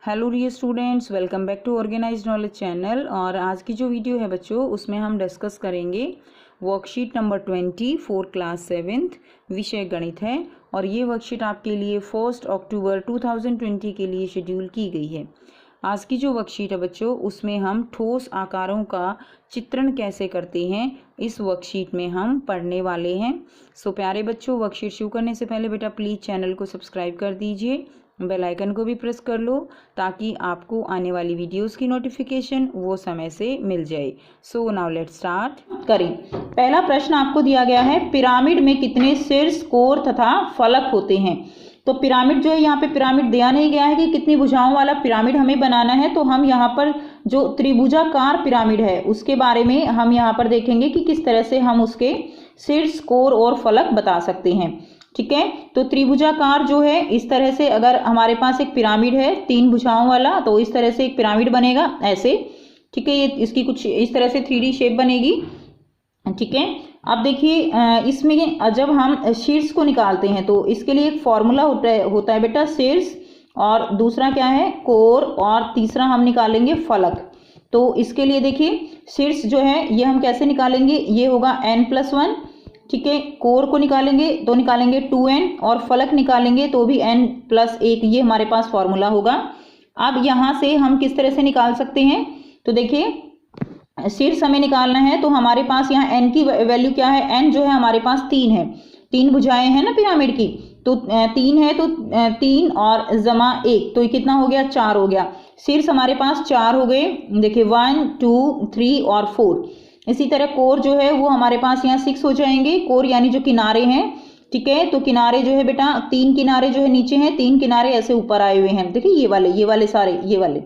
Hello dear students, welcome back to organised knowledge channel. और आज की जो वीडियो है बच्चों, उसमें हम डिस्कस करेंगे worksheet number 20 for class 7th, विषय गणित है। और ये वर्कशीट आपके लिए 1 अक्टूबर 2020 के लिए शेड्यूल की गई है। आज की जो वर्कशीट है बच्चों, उसमें हम ठोस आकारों का चित्रण कैसे करते हैं, इस वर्कशीट में हम पढ़ने वाले हैं। सो प्यारे बच्चों, वर्कशीट शुरू करने से पहले बेटा प्लीज़ चैनल को सब्सक्राइब कर दीजिए, बेल आइकन को भी प्रेस कर लो ताकि आपको आने वाली वीडियोस की नोटिफिकेशन वो समय से मिल जाए। सो नाउ लेट्स स्टार्ट करें। पहला प्रश्न आपको दिया गया है, पिरामिड में कितने शीर्ष, कोर तथा फलक होते हैं। तो पिरामिड जो है, यहाँ पे पिरामिड दिया नहीं गया है कि कितनी भुजाओं वाला पिरामिड हमें बनाना है। तो हम यहाँ पर जो त्रिभुजाकार पिरामिड है उसके बारे में हम यहाँ पर देखेंगे कि किस तरह से हम उसके शीर्ष, कोर और फलक बता सकते हैं। ठीक है, तो त्रिभुजाकार जो है, इस तरह से अगर हमारे पास एक पिरामिड है 3 भुजाओं वाला, तो इस तरह से एक पिरामिड बनेगा ऐसे। ठीक है, ये इसकी कुछ इस तरह से 3D शेप बनेगी। ठीक है, अब देखिए इसमें जब हम शीर्ष को निकालते हैं तो इसके लिए एक फॉर्मूला होता है बेटा, शीर्ष, और दूसरा क्या है, कोर, और तीसरा हम निकालेंगे फलक। तो इसके लिए देखिए शीर्ष जो है ये हम कैसे निकालेंगे, ये होगा n+1। ठीक है, कोर को निकालेंगे तो निकालेंगे 2n, और फलक निकालेंगे तो भी n+1, ये हमारे पास फॉर्मूला होगा। अब यहाँ से हम किस तरह से निकाल सकते हैं, तो देखिए शीर्ष हमें निकालना है तो हमारे पास यहाँ n की वैल्यू क्या है, n जो है हमारे पास 3 है, 3 भुजाएं हैं ना पिरामिड की, तो 3 है, तो 3 और जमा 1, तो ये कितना हो गया, 4 हो गया। शीर्ष हमारे पास 4 हो गए, देखिए 1 2 3 और 4। इसी तरह कोर जो है वो हमारे पास यहाँ 6 हो जाएंगे, कोर यानी जो किनारे हैं। ठीक है, तो किनारे जो है बेटा 3 किनारे जो है नीचे हैं, 3 किनारे ऐसे ऊपर आए हुए हैं, देखिए ये वाले सारे ये वाले।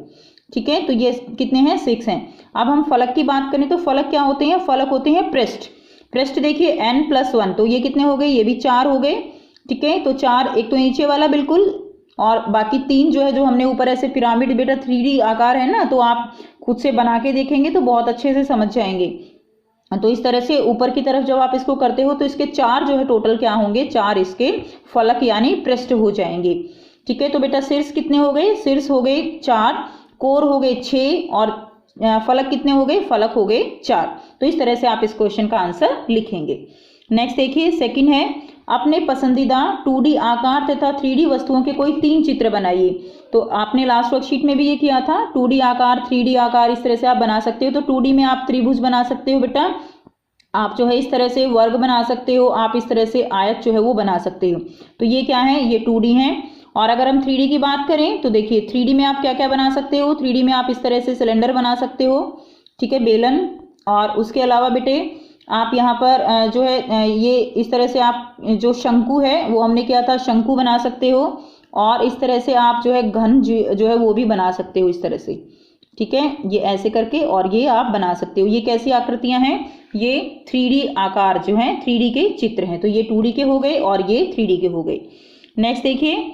ठीक है, तो ये कितने हैं, 6 हैं। अब हम फलक की बात करें तो फलक क्या होते हैं, फलक होते हैं पृष्ठ। पृष्ठ देखिए n+1, तो ये कितने हो गए, ये भी 4 हो गए। ठीक है, तो 4, एक तो नीचे वाला बिल्कुल, और बाकी 3 जो है, जो हमने ऊपर ऐसे पिरामिड बेटा 3D आकार है ना, तो आप खुद से बना के देखेंगे तो बहुत अच्छे से समझ जाएंगे। तो इस तरह से ऊपर की तरफ जब आप इसको करते हो तो इसके 4 जो है टोटल क्या होंगे, 4 इसके फलक यानी पृष्ठ हो जाएंगे। ठीक है, तो बेटा शीर्ष कितने हो गए, शीर्ष हो गए 4, कोर हो गए 6, और फलक कितने हो गए, फलक हो गए 4। तो इस तरह से आप इस क्वेश्चन का आंसर लिखेंगे। नेक्स्ट देखिए, सेकंड है, अपने पसंदीदा 2D आकार तथा 3D वस्तुओं के कोई 3 चित्र बनाइए। तो आपने लास्ट वर्कशीट में भी ये किया था, 2D आकार, 3D आकार, इस तरह से आप बना सकते हो। तो 2D में आप त्रिभुज बना सकते हो बेटा, आप जो है इस तरह से वर्ग बना सकते हो, आप इस तरह से आयत जो है वो बना सकते हो। तो ये क्या है, ये 2D है। और अगर हम 3D की बात करें तो देखिए 3D में आप क्या क्या बना सकते हो, 3D में आप इस तरह से सिलेंडर बना सकते हो। ठीक है, बेलन, और उसके अलावा बेटे आप यहाँ पर जो है ये इस तरह से आप जो शंकु है वो हमने किया था, शंकु बना सकते हो। और इस तरह से आप जो है घन जो है वो भी बना सकते हो इस तरह से। ठीक है, ये ऐसे करके और ये आप बना सकते हो। ये कैसी आकृतियां हैं, ये 3D आकार जो है, 3D के चित्र हैं। तो ये 2D के हो गए और ये 3D के हो गए। नेक्स्ट देखिए,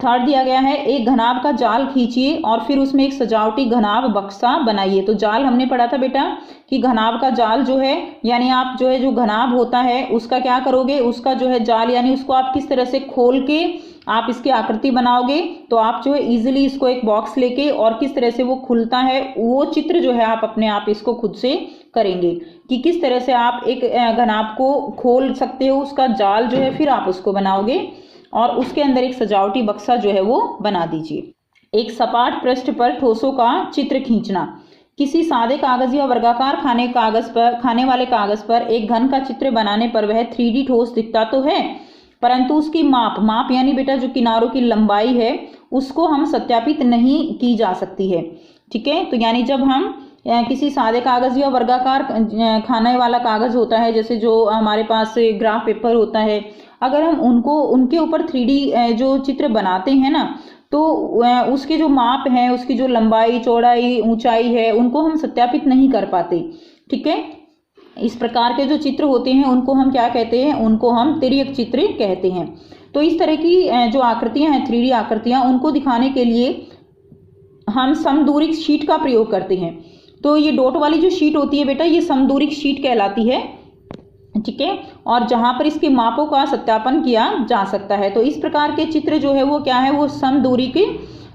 थर्ड दिया गया है, एक घनाभ का जाल खींचिए और फिर उसमें एक सजावटी घनाभ बक्सा बनाइए। तो जाल हमने पढ़ा था बेटा कि घनाभ का जाल जो है, यानी आप जो है जो घनाभ होता है उसका क्या करोगे, उसका जो है जाल यानी उसको आप किस तरह से खोल के आप इसकी आकृति बनाओगे। तो आप जो है इजीली इसको एक बॉक्स लेके और किस तरह से वो खुलता है, वो चित्र जो है आप अपने आप इसको खुद से करेंगे कि किस तरह से आप एक घनाभ को खोल सकते हो, उसका जाल जो है फिर आप उसको बनाओगे और उसके अंदर एक सजावटी बक्सा जो है वो बना दीजिए। एक सपाट पृष्ठ पर ठोसों का चित्र खींचना। किसी सादे कागज या वर्गाकार खाने वाले कागज पर एक घन का चित्र बनाने पर वह 3D ठोस दिखता तो है, परंतु उसकी माप यानी बेटा जो किनारों की लंबाई है उसको हम सत्यापित नहीं की जा सकती है। ठीक है, तो यानी जब हम किसी सादे कागज या वर्गाकार खाने वाला कागज होता है, जैसे जो हमारे पास ग्राफ पेपर होता है, अगर हम उनके ऊपर 3D जो चित्र बनाते हैं ना, तो उसके जो माप हैं, उसकी जो लंबाई, चौड़ाई, ऊंचाई है, उनको हम सत्यापित नहीं कर पाते। ठीक है, इस प्रकार के जो चित्र होते हैं उनको हम क्या कहते हैं, उनको हम तिर्यक चित्र कहते हैं। तो इस तरह की जो आकृतियां हैं, 3D आकृतियां, उनको दिखाने के लिए हम समदूरिक शीट का प्रयोग करते हैं। तो ये डॉट वाली जो शीट होती है बेटा, ये समदूरिक शीट कहलाती है। ठीक है, और जहां पर इसके मापों का सत्यापन किया जा सकता है। तो इस प्रकार के चित्र जो है वो क्या है, वो समदूरी के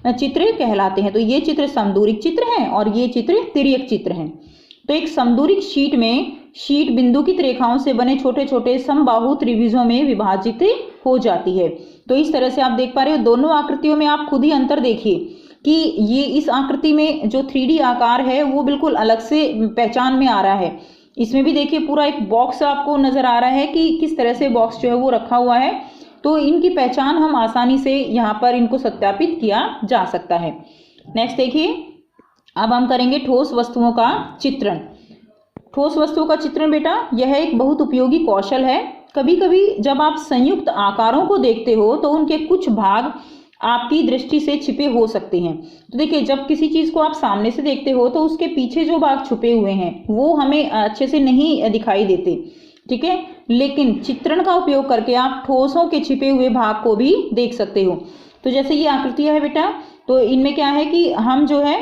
चित्र कहलाते हैं। तो ये चित्र समदूरिक चित्र हैं और ये चित्र तिर्यक चित्र हैं। तो एक समदूरिक शीट में शीट बिंदुकित रेखाओं से बने छोटे छोटे समबाहु त्रिभुजों में विभाजित हो जाती है। तो इस तरह से आप देख पा रहे हो, दोनों आकृतियों में आप खुद ही अंतर देखिए कि ये इस आकृति में जो 3D आकार है वो बिल्कुल अलग से पहचान में आ रहा है। इसमें भी देखिए पूरा एक बॉक्स आपको नजर आ रहा है कि किस तरह से बॉक्स जो है वो रखा हुआ है। तो इनकी पहचान हम आसानी से यहाँ पर इनको सत्यापित किया जा सकता है। नेक्स्ट देखिए, अब हम करेंगे ठोस वस्तुओं का चित्रण। ठोस वस्तुओं का चित्रण बेटा यह एक बहुत उपयोगी कौशल है। कभी कभी जब आप संयुक्त आकारों को देखते हो तो उनके कुछ भाग आपकी दृष्टि से छिपे हो सकते हैं। तो देखिए, जब किसी चीज को आप सामने से देखते हो तो उसके पीछे जो भाग छुपे हुए हैं वो हमें अच्छे से नहीं दिखाई देते, ठीक है। लेकिन चित्रण का उपयोग करके आप ठोसों के छिपे हुए भाग को भी देख सकते हो। तो जैसे ये आकृतियां है बेटा, तो इनमें क्या है कि हम जो है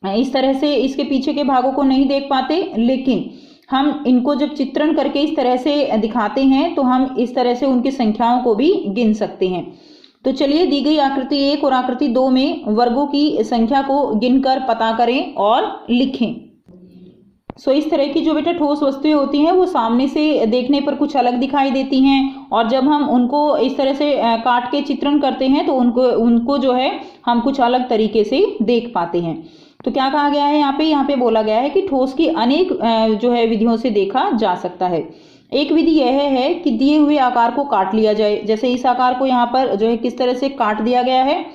इस तरह से इसके पीछे के भागों को नहीं देख पाते, लेकिन हम इनको जब चित्रण करके इस तरह से दिखाते हैं तो हम इस तरह से उनकी संख्याओं को भी गिन सकते हैं। तो चलिए, दी गई आकृति 1 और आकृति 2 में वर्गों की संख्या को गिनकर पता करें और लिखें। सो इस तरह की जो बेटा ठोस वस्तुएं होती हैं वो सामने से देखने पर कुछ अलग दिखाई देती हैं, और जब हम उनको इस तरह से काट के चित्रण करते हैं तो उनको जो है हम कुछ अलग तरीके से देख पाते हैं। तो क्या कहा गया है यहाँ पे बोला गया है कि ठोस की अनेक जो है विधियों से देखा जा सकता है। एक विधि यह है कि दिए हुए आकार को काट लिया जाए। जैसे इस आकार को यहाँ पर जो है किस तरह से काट दिया गया है,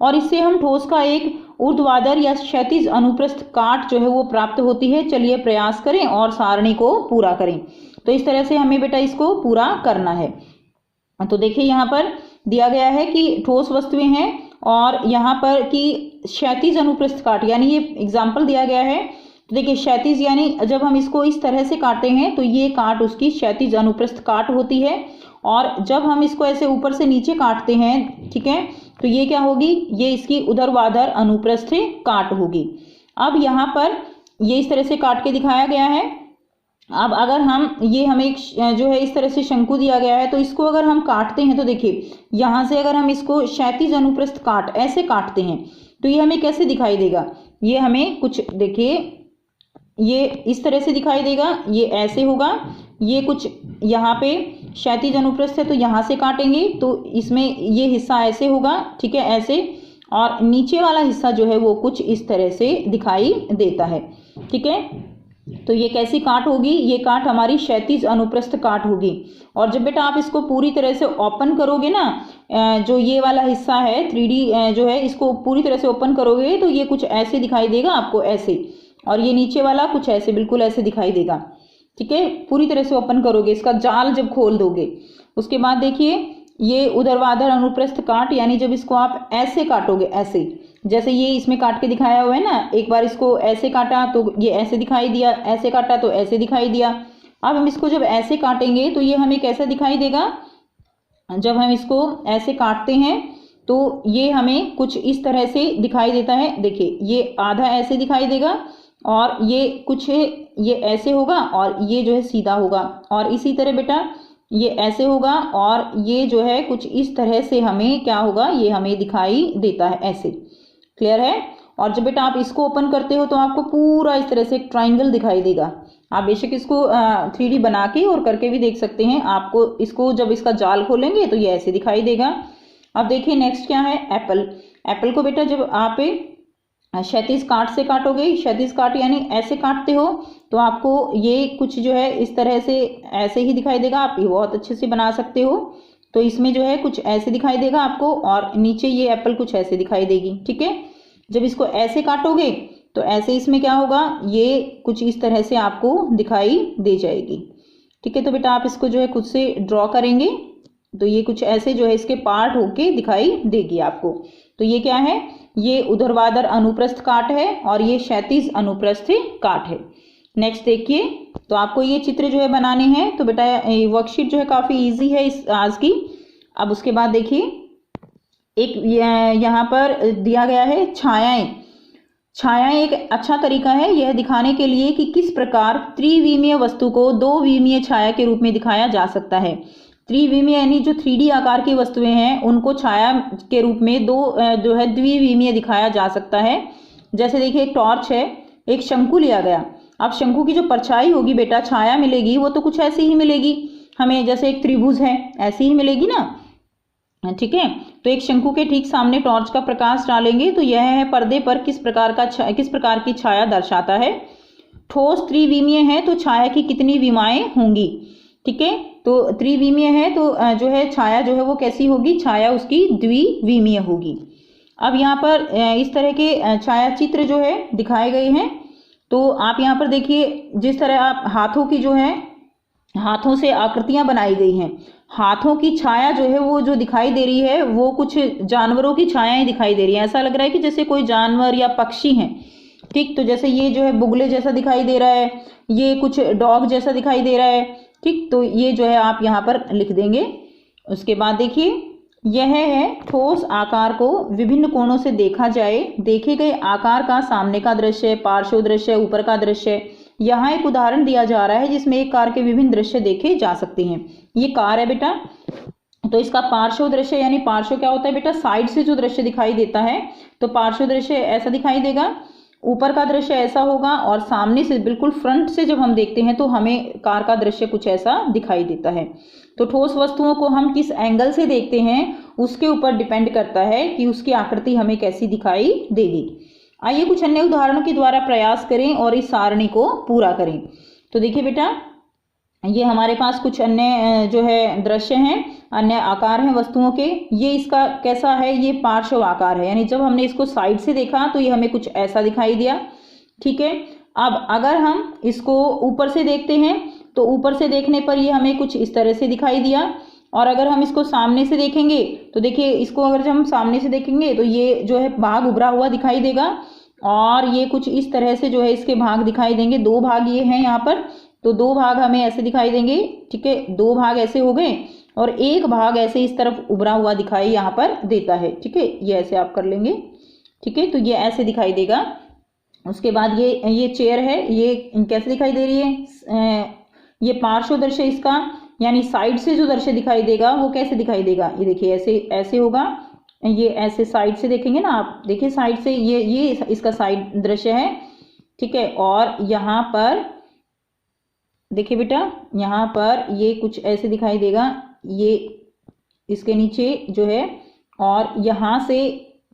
और इससे हम ठोस का एक ऊर्ध्वाधर या क्षैतिज अनुप्रस्थ काट जो है वो प्राप्त होती है। चलिए प्रयास करें और सारणी को पूरा करें। तो इस तरह से हमें बेटा इसको पूरा करना है। तो देखिए, यहाँ पर दिया गया है कि ठोस वस्तुएं हैं और यहाँ पर कि क्षैतिज अनुप्रस्थ काट, यानी ये एग्जाम्पल दिया गया है। तो देखिए, क्षैतिज यानी जब हम इसको इस तरह से काटते हैं तो ये काट उसकी क्षैतिज अनुप्रस्थ काट होती है, और जब हम इसको ऐसे ऊपर से नीचे काटते हैं, ठीक है, तो ये क्या होगी, ये इसकी ऊर्ध्वाधर अनुप्रस्थ काट होगी। अब यहाँ पर ये इस तरह से काट के दिखाया गया है। अब अगर हम ये हमें एक जो है इस तरह से शंकु दिया गया है, तो इसको अगर हम काटते हैं तो देखिए यहाँ से अगर हम इसको क्षैतिज अनुप्रस्थ काट ऐसे काटते हैं तो ये हमें कैसे दिखाई देगा, ये हमें कुछ देखिए ये इस तरह से दिखाई देगा, ये ऐसे होगा, ये कुछ यहाँ पे क्षैतिज अनुप्रस्थ है तो यहाँ से काटेंगे तो इसमें ये हिस्सा ऐसे होगा, ठीक है, ऐसे, और नीचे वाला हिस्सा जो है वो कुछ इस तरह से दिखाई देता है, ठीक है। तो ये कैसी काट होगी, ये काट हमारी क्षैतिज अनुप्रस्थ काट होगी। और जब बेटा आप इसको पूरी तरह से ओपन करोगे ना, जो ये वाला हिस्सा है 3D जो है, इसको पूरी तरह से ओपन करोगे तो ये कुछ ऐसे दिखाई देगा आपको, ऐसे, और ये नीचे वाला कुछ ऐसे, बिल्कुल ऐसे दिखाई देगा, ठीक है। पूरी तरह से ओपन करोगे, इसका जाल जब खोल दोगे, उसके बाद देखिए ये ऊर्ध्वाधर अनुप्रस्थ काट, यानी जब इसको आप ऐसे काटोगे, ऐसे, जैसे ये इसमें काट के दिखाया हुआ है ना, एक बार इसको ऐसे काटा तो ये ऐसे दिखाई दिया, ऐसे काटा तो ऐसे दिखाई दिया। अब हम इसको जब ऐसे काटेंगे तो ये हमें कैसा दिखाई देगा, जब हम इसको ऐसे काटते हैं तो ये हमें कुछ इस तरह से दिखाई देता है। देखिए, ये आधा ऐसे दिखाई देगा, और ये कुछ ये ऐसे होगा, और ये जो है सीधा होगा, और इसी तरह बेटा ये ऐसे होगा, और ये जो है कुछ इस तरह से हमें क्या होगा, ये हमें दिखाई देता है ऐसे। क्लियर है। और जब बेटा आप इसको ओपन करते हो तो आपको पूरा इस तरह से एक ट्राइंगल दिखाई देगा। आप बेशक इसको 3D बना के और करके भी देख सकते हैं। आपको इसको जब इसका जाल खोलेंगे तो ये ऐसे दिखाई देगा। अब देखिए नेक्स्ट क्या है, एप्पल। एप्पल को बेटा जब आप क्षैतिज काट से काटोगे, क्षैतिज काट यानी ऐसे काटते हो, तो आपको ये कुछ जो है इस तरह से ऐसे ही दिखाई देगा। आप ये बहुत अच्छे से बना सकते हो। तो इसमें जो है कुछ ऐसे दिखाई देगा आपको, और नीचे ये एप्पल कुछ ऐसे दिखाई देगी, ठीक है। जब इसको ऐसे काटोगे तो ऐसे इसमें क्या होगा, ये कुछ इस तरह से आपको दिखाई दे जाएगी, ठीक है। तो बेटा आप इसको जो है खुद से ड्रॉ करेंगे तो ये कुछ ऐसे जो है इसके पार्ट होके दिखाई देगी आपको। तो ये क्या है, ये ऊर्ध्वाधर अनुप्रस्थ काट है और ये क्षैतिज अनुप्रस्थ काट है। नेक्स्ट देखिए, तो आपको ये चित्र जो है बनाने हैं। तो बेटा वर्कशीट जो है काफ़ी इजी है इस आज की। अब उसके बाद देखिए एक यहाँ पर दिया गया है छायाएं। छायाएं एक अच्छा तरीका है यह दिखाने के लिए कि किस प्रकार त्रिविमीय वस्तु को 2 विमीय छाया के रूप में दिखाया जा सकता है। त्रिविमीय यानी जो 3D आकार की वस्तुएं हैं उनको छाया के रूप में दो जो है द्विविमीय दिखाया जा सकता है। जैसे देखिए एक टॉर्च है, एक शंकु लिया गया। अब शंकु की जो परछाई होगी बेटा, छाया मिलेगी वो तो कुछ ऐसी ही मिलेगी हमें, जैसे एक त्रिभुज है ऐसी ही मिलेगी ना, ठीक है। तो एक शंकु के ठीक सामने टॉर्च का प्रकाश डालेंगे तो यह है पर्दे पर किस प्रकार की छाया दर्शाता है। ठोस त्रिविमीय है तो छाया की कितनी विमाएं होंगी, ठीक है। तो त्रिविमीय है तो जो है छाया जो है वो कैसी होगी, छाया उसकी द्विविमीय होगी। अब यहाँ पर इस तरह के छायाचित्र जो है दिखाए गए हैं। तो आप यहाँ पर देखिए, जिस तरह आप हाथों की जो है, हाथों से आकृतियां बनाई गई हैं, हाथों की छाया जो है वो जो दिखाई दे रही है वो कुछ जानवरों की छायाएं दिखाई दे रही है। ऐसा लग रहा है कि जैसे कोई जानवर या पक्षी हैं, ठीक। तो जैसे ये जो है बुगले जैसा दिखाई दे रहा है, ये कुछ डॉग जैसा दिखाई दे रहा है, ठीक। तो ये जो है आप यहाँ पर लिख देंगे। उसके बाद देखिए, यह है ठोस आकार को विभिन्न कोणों से देखा जाए, देखे गए आकार का सामने का दृश्य, पार्श्व दृश्य, ऊपर का दृश्य। यहाँ एक उदाहरण दिया जा रहा है जिसमें एक कार के विभिन्न दृश्य देखे जा सकते हैं। ये कार है बेटा, तो इसका पार्श्व दृश्य यानी पार्श्व क्या होता है बेटा, साइड से जो दृश्य दिखाई देता है, तो पार्श्व दृश्य ऐसा दिखाई देगा, ऊपर का दृश्य ऐसा होगा, और सामने से बिल्कुल फ्रंट से जब हम देखते हैं तो हमें कार का दृश्य कुछ ऐसा दिखाई देता है। तो ठोस वस्तुओं को हम किस एंगल से देखते हैं उसके ऊपर डिपेंड करता है कि उसकी आकृति हमें कैसी दिखाई देगी। आइए कुछ अन्य उदाहरणों के द्वारा प्रयास करें और इस सारणी को पूरा करें। तो देखिए बेटा, ये हमारे पास कुछ अन्य जो है दृश्य हैं, अन्य आकार हैं वस्तुओं के। ये इसका कैसा है, ये पार्श्व आकार है, यानी जब हमने इसको साइड से देखा तो ये हमें कुछ ऐसा दिखाई दिया, ठीक है। अब अगर हम इसको ऊपर से देखते हैं तो ऊपर से देखने पर ये हमें कुछ इस तरह से दिखाई दिया, और अगर हम इसको सामने से देखेंगे तो देखिए, इसको अगर हम सामने से देखेंगे तो ये जो है भाग उभरा हुआ दिखाई देगा, और ये कुछ इस तरह से जो है इसके भाग दिखाई देंगे। दो भाग ये हैं यहाँ पर, तो दो भाग हमें ऐसे दिखाई देंगे, ठीक है। दो भाग ऐसे हो गए और एक भाग ऐसे इस तरफ उभरा हुआ दिखाई यहाँ पर देता है, ठीक है। ये ऐसे आप कर लेंगे, ठीक है। तो ये ऐसे दिखाई देगा। उसके बाद ये चेयर है, ये कैसे दिखाई दे रही है, ये पार्श्व दृश्य इसका, यानी साइड से जो दृश्य दिखाई देगा वो कैसे दिखाई देगा, ये देखिए ऐसे ऐसे होगा। ये ऐसे साइड से देखेंगे ना आप, देखिए साइड से ये इसका साइड दृश्य है, ठीक है। और यहाँ पर देखिए बेटा, यहाँ पर ये कुछ ऐसे दिखाई देगा, ये इसके नीचे जो है, और यहाँ से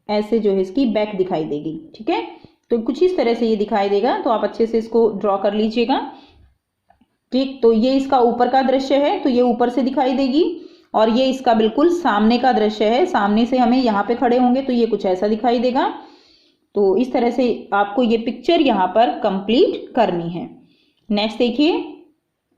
ऐसे जो है इसकी बैक दिखाई देगी, ठीक है। तो कुछ इस तरह से ये दिखाई देगा। तो आप अच्छे से इसको ड्रॉ कर लीजिएगा, ठीक। तो ये इसका ऊपर का दृश्य है, तो ये ऊपर से दिखाई देगी, और ये इसका बिल्कुल सामने का दृश्य है, सामने से हमें यहाँ पे खड़े होंगे तो ये कुछ ऐसा दिखाई देगा। तो इस तरह से आपको ये पिक्चर यहाँ पर कंप्लीट करनी है। नेक्स्ट देखिए,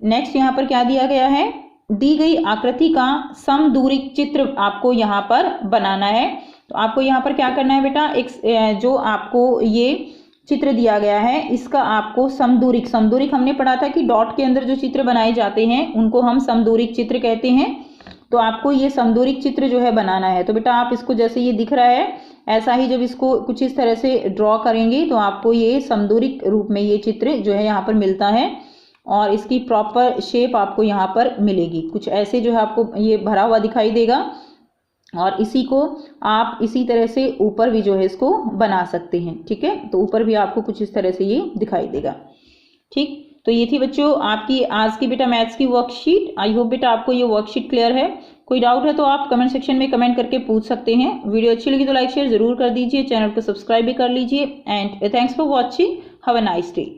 नेक्स्ट यहाँ पर क्या दिया गया है, दी गई आकृति का समदूरिक चित्र आपको यहाँ पर बनाना है। तो आपको यहाँ पर क्या करना है बेटा, एक जो आपको ये चित्र दिया गया है इसका आपको समदूरिक हमने पढ़ा था कि डॉट के अंदर जो चित्र बनाए जाते हैं उनको हम समदूरिक चित्र कहते हैं। तो आपको ये समदूरिक चित्र जो है बनाना है। तो बेटा आप इसको जैसे ये दिख रहा है ऐसा ही जब इसको कुछ इस तरह से ड्रॉ करेंगे तो आपको ये समदूरिक रूप में ये चित्र जो है यहाँ पर मिलता है, और इसकी प्रॉपर शेप आपको यहाँ पर मिलेगी। कुछ ऐसे जो है आपको ये भरा हुआ दिखाई देगा, और इसी को आप इसी तरह से ऊपर भी जो है इसको बना सकते हैं, ठीक है। तो ऊपर भी आपको कुछ इस तरह से ये दिखाई देगा, ठीक। तो ये थी बच्चों आपकी आज की बेटा मैथ्स की वर्कशीट। आई होप बेटा आपको ये वर्कशीट क्लियर है। कोई डाउट है तो आप कमेंट सेक्शन में कमेंट करके पूछ सकते हैं। वीडियो अच्छी लगी तो लाइक शेयर जरूर कर दीजिए, चैनल को सब्सक्राइब भी कर लीजिए। And thanks for watching, have a nice day.